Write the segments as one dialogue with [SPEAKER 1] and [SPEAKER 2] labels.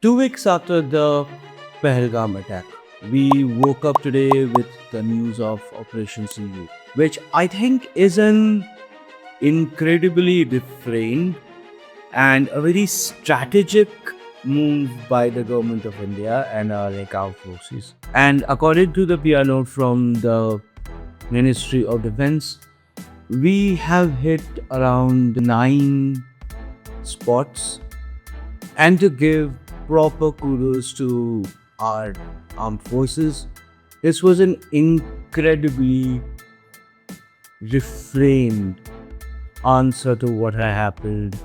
[SPEAKER 1] 2 weeks after the Pahalgam attack, we woke up today with the news of Operation Sindoor, which I think is an incredibly refrained and a very strategic move by the government of India and our armed forces. And according to the PR note from the Ministry of Defense, we have hit around 9 spots, and to give proper kudos to our armed forces, this was an incredibly refrained answer to what had happened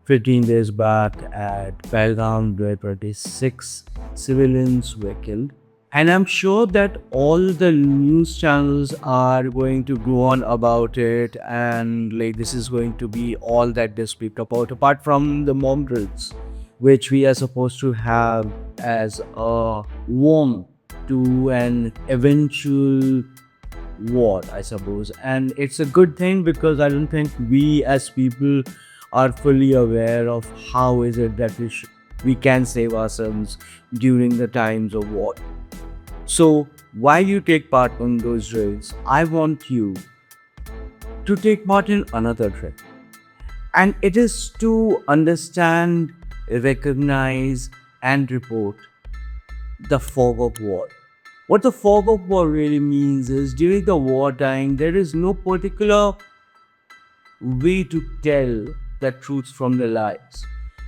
[SPEAKER 1] 15 days back at Pahalgam, where 26 civilians were killed. And I'm sure that all the news channels are going to go on about it, and like this is going to be all that they speak about, apart from the mock drills, which we are supposed to have as a warm to an eventual war, I suppose. And it's a good thing because I don't think we as people are fully aware of how is it that we can save ourselves during the times of war. So while you take part on those drills, I want you to take part in another drill. And it is to understand, recognize, and report the fog of war. What the fog of war really means is during the wartime, there is no particular way to tell the truth from the lies.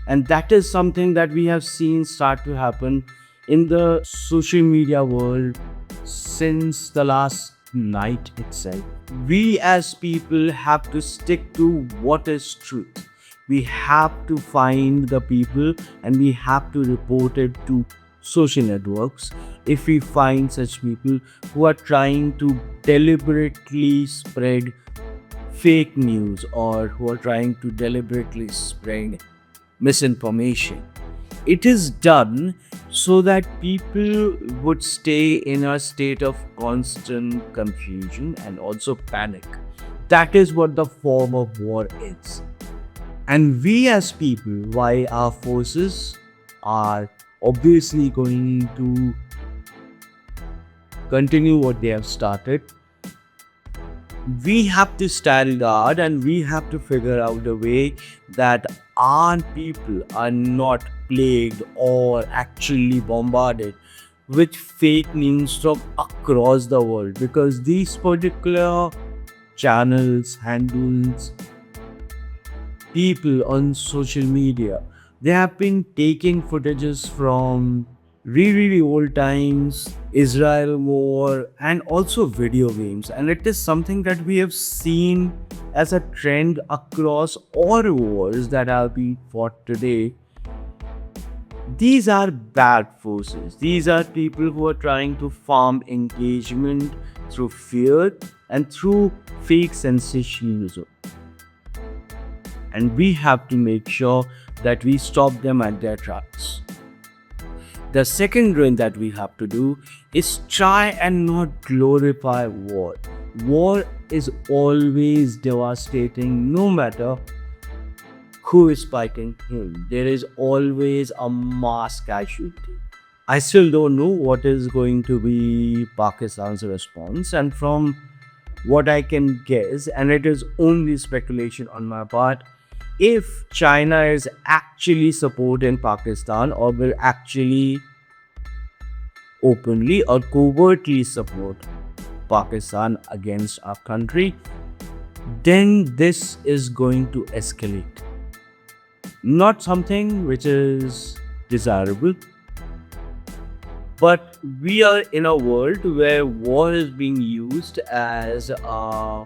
[SPEAKER 1] And that is something that we have seen start to happen in the social media world since the last night itself. We as people have to stick to what is truth. We have to find the people and we have to report it to social networks if we find such people who are trying to deliberately spread fake news or who are trying to deliberately spread misinformation. It is done so that people would stay in a state of constant confusion and also panic. That is what the form of war is. And we as people, while our forces are obviously going to continue what they have started, we have to stand guard and we have to figure out a way that our people are not plagued or actually bombarded with fake news from across the world, because these particular channels, handles, people on social media, they have been taking footages from really old times, Israel war, and also video games. And it is something that we have seen as a trend across all wars that have been fought today. These are bad forces. These are people who are trying to farm engagement through fear and through fake sensationalism. And we have to make sure that we stop them at their tracks. The second drill that we have to do is try and not glorify war. War is always devastating, no matter who is fighting whom. There is always a mass casualty. I still don't know what is going to be Pakistan's response, and from what I can guess, and it is only speculation on my part, if China is actually supporting Pakistan or will actually openly or covertly support Pakistan against our country, then this is going to escalate. Not something which is desirable, but we are in a world where war is being used as a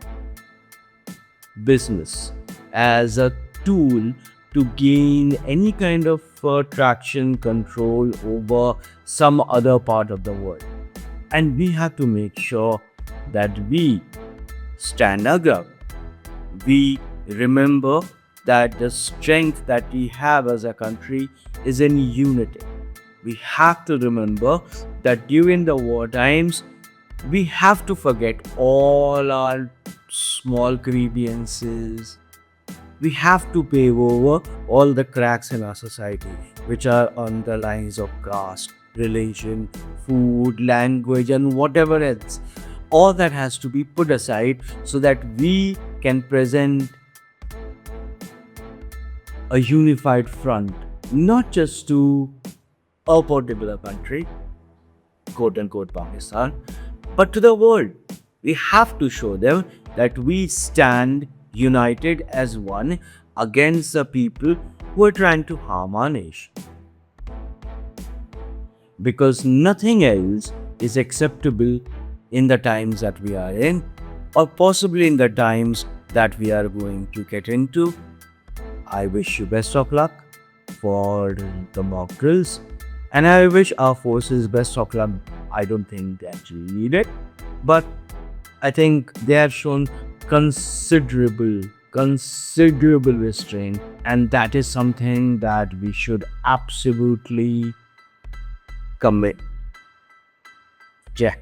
[SPEAKER 1] business, as a tool to gain any kind of traction, control over some other part of the world. And we have to make sure that we stand our ground. We remember that the strength that we have as a country is in unity. We have to remember that during the war times, we have to forget all our small grievances, We have to pave over all the cracks in our society, which are on the lines of caste, religion, food, language, and whatever else. All that has to be put aside so that we can present a unified front, not just to a particular country, quote unquote Pakistan, but to the world. We have to show them that we stand united as one against the people who are trying to harm our nation. Because nothing else is acceptable in the times that we are in, or possibly in the times that we are going to get into. I wish you best of luck for the mock drills, and I wish our forces best of luck. I don't think they actually need it, but I think they have shown considerable restraint, and that is something that we should absolutely commit. Yeah.